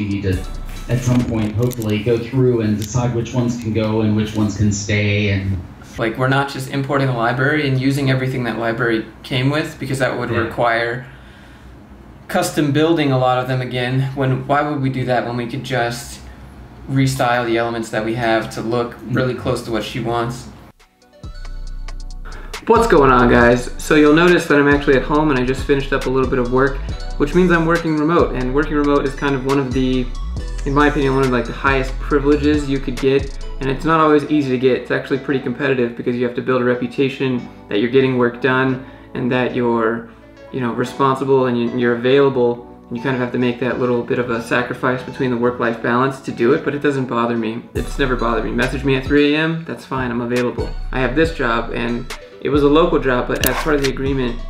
need to, at some point, hopefully go through and decide which ones can go and which ones can stay. And like, we're not just importing a library and using everything that library came with, because that would require custom building a lot of them again. Why would we do that when we could just restyle the elements that we have to look really close to what she wants? What's going on, guys? So you'll notice that I'm actually at home and I just finished up a little bit of work, which means I'm working remote, and working remote is kind of one of the, in my opinion, one of like the highest privileges you could get, and it's not always easy to get. It's actually pretty competitive because you have to build a reputation that you're getting work done and that you're, you know, responsible and you're available, and you kind of have to make that little bit of a sacrifice between the work-life balance to do it, but it doesn't bother me. It's never bothered me. Message me at 3 a.m., that's fine, I'm available. I have this job, and it was a local job, but as part of the agreement,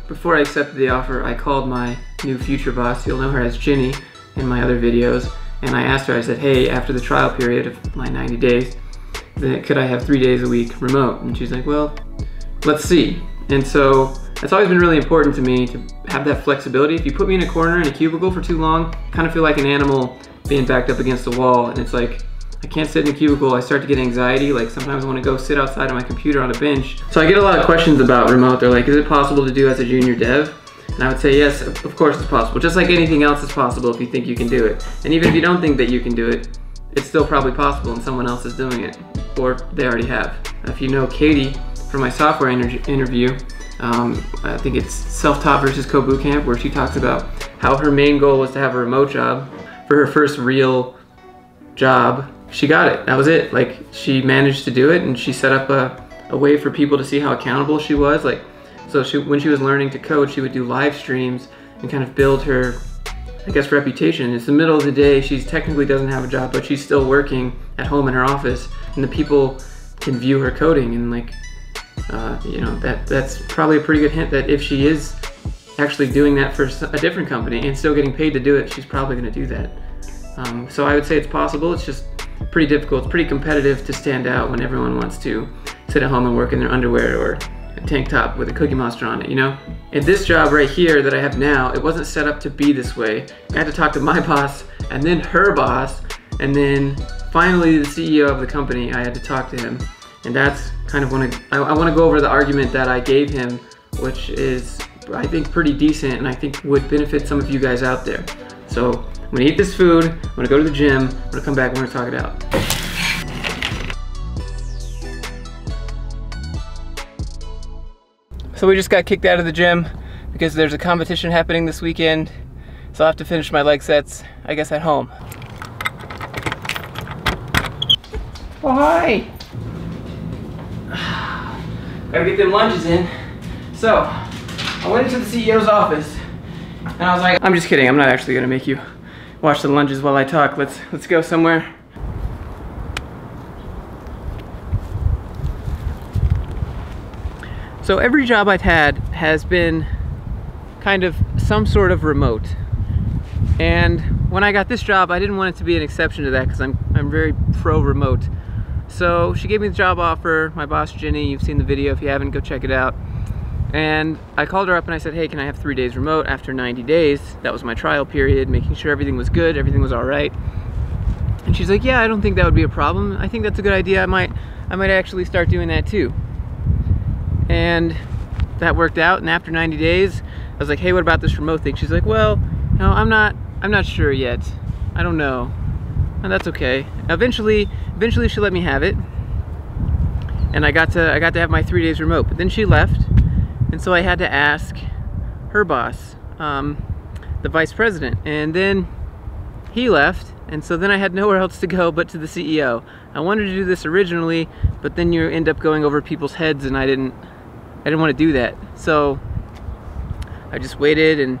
before I accepted the offer, I called my new future boss, you'll know her as Ginny in my other videos, and I asked her, I said, hey, after the trial period of my 90 days, could I have 3 days a week remote? And she's like, well, let's see. And so it's always been really important to me to have that flexibility. If you put me in a corner in a cubicle for too long, I kind of feel like an animal being backed up against a wall, and it's like, I can't sit in a cubicle, I start to get anxiety. Like sometimes I want to go sit outside on my computer on a bench. So I get a lot of questions about remote. They're like, is it possible to do as a junior dev? And I would say yes, of course it's possible. Just like anything else is possible if you think you can do it. And even if you don't think that you can do it, it's still probably possible and someone else is doing it. Or they already have. If you know Katie from my software interview, I think it's Self-Taught versus Code Bootcamp, where she talks about how her main goal was to have a remote job for her first real job. She got it. That was it. Like, she managed to do it, and she set up a way for people to see how accountable she was. Like, so when she was learning to code, she would do live streams and kind of build her, I guess, reputation. It's the middle of the day. She technically doesn't have a job, but she's still working at home in her office, and the people can view her coding. And like, you know, that's probably a pretty good hint that if she is actually doing that for a different company and still getting paid to do it, she's probably going to do that. So I would say it's possible. It's just pretty difficult. It's pretty competitive to stand out when everyone wants to sit at home and work in their underwear or a tank top with a Cookie Monster on it, you know? And this job right here that I have now, it wasn't set up to be this way. I had to talk to my boss and then her boss, and then finally the CEO of the company, I had to talk to him. And that's kind of when I want to go over the argument that I gave him, which is, I think, pretty decent and I think would benefit some of you guys out there. So I'm gonna eat this food, I'm gonna go to the gym, I'm gonna come back and we're gonna talk it out. So we just got kicked out of the gym because there's a competition happening this weekend, so I'll have to finish my leg sets, I guess, at home. Oh, hi! Gotta get them lunges in. So, I went into the CEO's office and I was like, I'm just kidding, I'm not actually gonna make you watch the lunges while I talk. Let's go somewhere. So every job I've had has been kind of some sort of remote. And when I got this job, I didn't want it to be an exception to that because I'm very pro remote. So she gave me the job offer, my boss Ginny, you've seen the video, if you haven't, go check it out. And I called her up and I said, hey, can I have 3 days remote after 90 days? That was my trial period, making sure everything was good, everything was all right. And she's like, yeah, I don't think that would be a problem. I think that's a good idea. I might actually start doing that too. And that worked out, and after 90 days, I was like, hey, what about this remote thing? She's like, well, no, I'm not sure yet. I don't know. And that's okay. Eventually she let me have it. And I got to have my 3 days remote, but then she left. And so I had to ask her boss, the vice president, and then he left, and so then I had nowhere else to go but to the CEO. I wanted to do this originally, but then you end up going over people's heads, and I didn't want to do that. So I just waited, and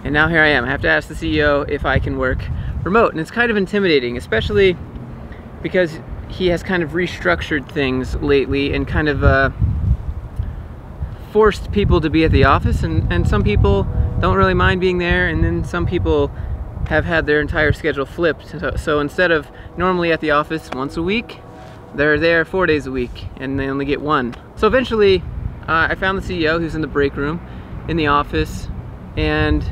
now here I am. I have to ask the CEO if I can work remote, and it's kind of intimidating, especially because he has kind of restructured things lately and kind of forced people to be at the office, and some people don't really mind being there, and then some people have had their entire schedule flipped. So instead of normally at the office once a week, they're there 4 days a week and they only get one. So eventually I found the CEO who's in the break room in the office, and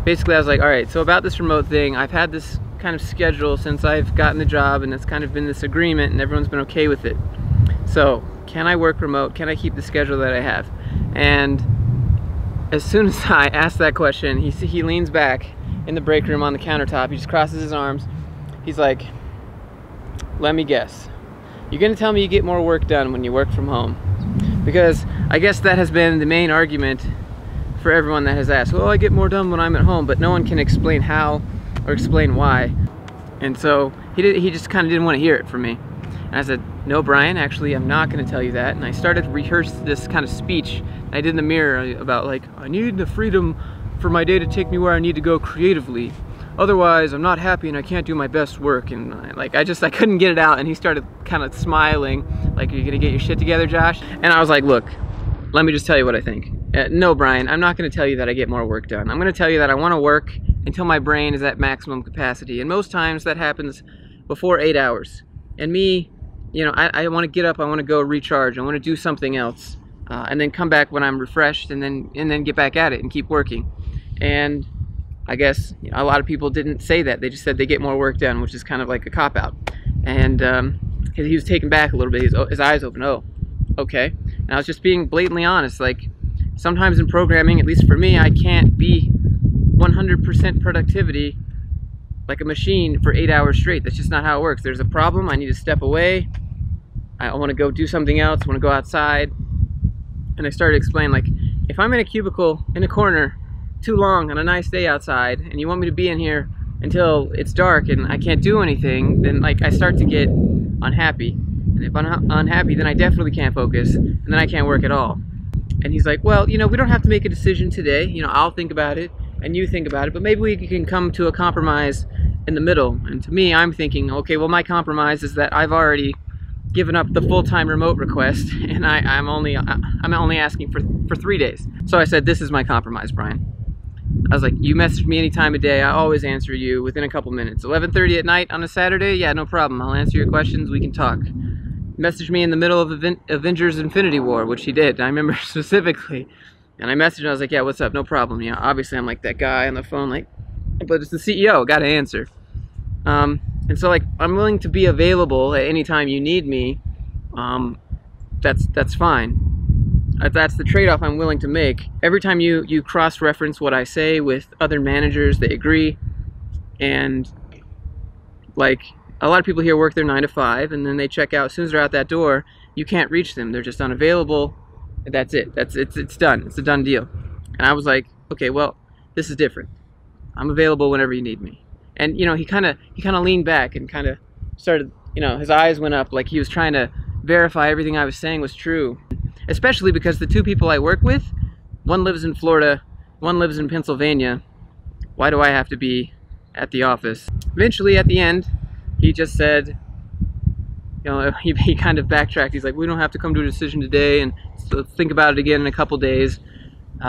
basically I was like, all right, so about this remote thing, I've had this kind of schedule since I've gotten the job, and it's kind of been this agreement, and everyone's been okay with it. So can I work remote? Can I keep the schedule that I have? And as soon as I asked that question, he leans back in the break room on the countertop. He just crosses his arms. He's like, let me guess. You're gonna tell me you get more work done when you work from home? Because I guess that has been the main argument for everyone that has asked. Well, I get more done when I'm at home, but no one can explain how or explain why. And so he just kind of didn't want to hear it from me. And I said, no, Brian, actually, I'm not going to tell you that. And I started to rehearse this kind of speech I did in the mirror about, like, I need the freedom for my day to take me where I need to go creatively. Otherwise, I'm not happy and I can't do my best work. And I couldn't get it out. And he started kind of smiling, like, are you going to get your shit together, Josh? And I was like, look, let me just tell you what I think. No, Brian, I'm not going to tell you that I get more work done. I'm going to tell you that I want to work until my brain is at maximum capacity. And most times that happens before 8 hours. And me, you know, I want to get up, I want to go recharge, I want to do something else. And then come back when I'm refreshed, and then get back at it and keep working. And I guess, you know, a lot of people didn't say that. They just said they get more work done, which is kind of like a cop-out. And he was taken back a little bit. His eyes open. Oh, okay. And I was just being blatantly honest. Like, sometimes in programming, at least for me, I can't be 100% productivity like a machine for 8 hours straight. That's just not how it works. There's a problem. I need to step away. I want to go do something else. I want to go outside. And I started to explain, like, if I'm in a cubicle in a corner too long on a nice day outside, and you want me to be in here until it's dark and I can't do anything, then, like, I start to get unhappy. And if I'm unhappy, then I definitely can't focus, and then I can't work at all. And he's like, well, you know, we don't have to make a decision today. You know, I'll think about it and you think about it, but maybe we can come to a compromise in the middle. And to me, I'm thinking, okay, well, my compromise is that I've already given up the full-time remote request, and I'm only asking for 3 days. So I said, this is my compromise, Brian. I was like, you message me any time of day, I always answer you within a couple minutes. 11:30 at night on a Saturday, yeah, no problem. I'll answer your questions, we can talk. Message me in the middle of Avengers Infinity War, which he did, I remember specifically. And I messaged him, I was like, yeah, what's up, no problem. You know, obviously I'm like that guy on the phone, like, but it's the CEO, gotta answer. And so, like, I'm willing to be available at any time you need me. That's fine. That's the trade-off I'm willing to make. Every time you cross-reference what I say with other managers, they agree. And, like, a lot of people here work their 9 to 5, and then they check out. As soon as they're out that door, you can't reach them. They're just unavailable. That's it. It's done. It's a done deal. And I was like, okay, well, this is different. I'm available whenever you need me. And, you know, he kind of leaned back and kind of started, you know, his eyes went up like he was trying to verify everything I was saying was true. Especially because the two people I work with, one lives in Florida, one lives in Pennsylvania. Why do I have to be at the office? Eventually, at the end, he just said, you know, he kind of backtracked. He's like, we don't have to come to a decision today, and so think about it again in a couple days.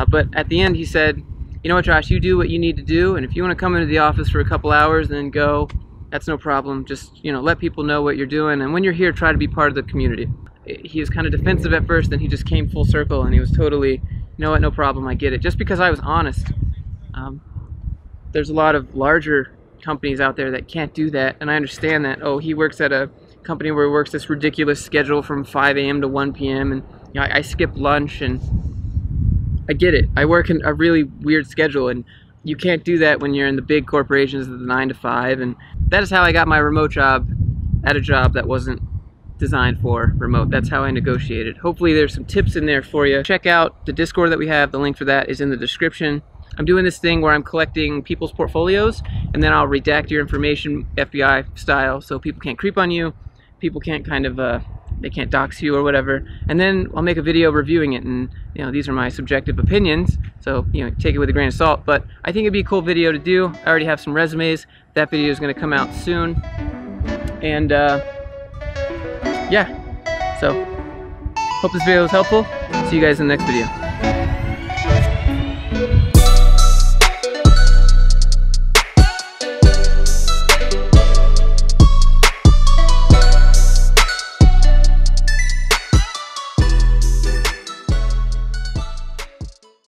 But at the end, he said, you know what, Josh, you do what you need to do, and if you want to come into the office for a couple hours and then go, that's no problem. Just, you know, let people know what you're doing, and when you're here, try to be part of the community. He was kind of defensive at first, then he just came full circle, and he was totally, you know what, no problem, I get it. Just because I was honest. There's a lot of larger companies out there that can't do that, and I understand that. Oh, he works at a company where he works this ridiculous schedule from 5 a.m. to 1 p.m. and, you know, I skip lunch, and I get it. I work in a really weird schedule, and you can't do that when you're in the big corporations of the 9 to 5, and that is how I got my remote job at a job that wasn't designed for remote. That's how I negotiated. Hopefully there's some tips in there for you. Check out the Discord that we have. The link for that is in the description. I'm doing this thing where I'm collecting people's portfolios, and then I'll redact your information FBI style, so people can't creep on you, people can't kind of they can't dox you or whatever, and then I'll make a video reviewing it. And, you know, these are my subjective opinions, so, you know, take it with a grain of salt, but I think it'd be a cool video to do. I already have some resumes. That video is going to come out soon, and yeah, so hope this video was helpful. See you guys in the next video.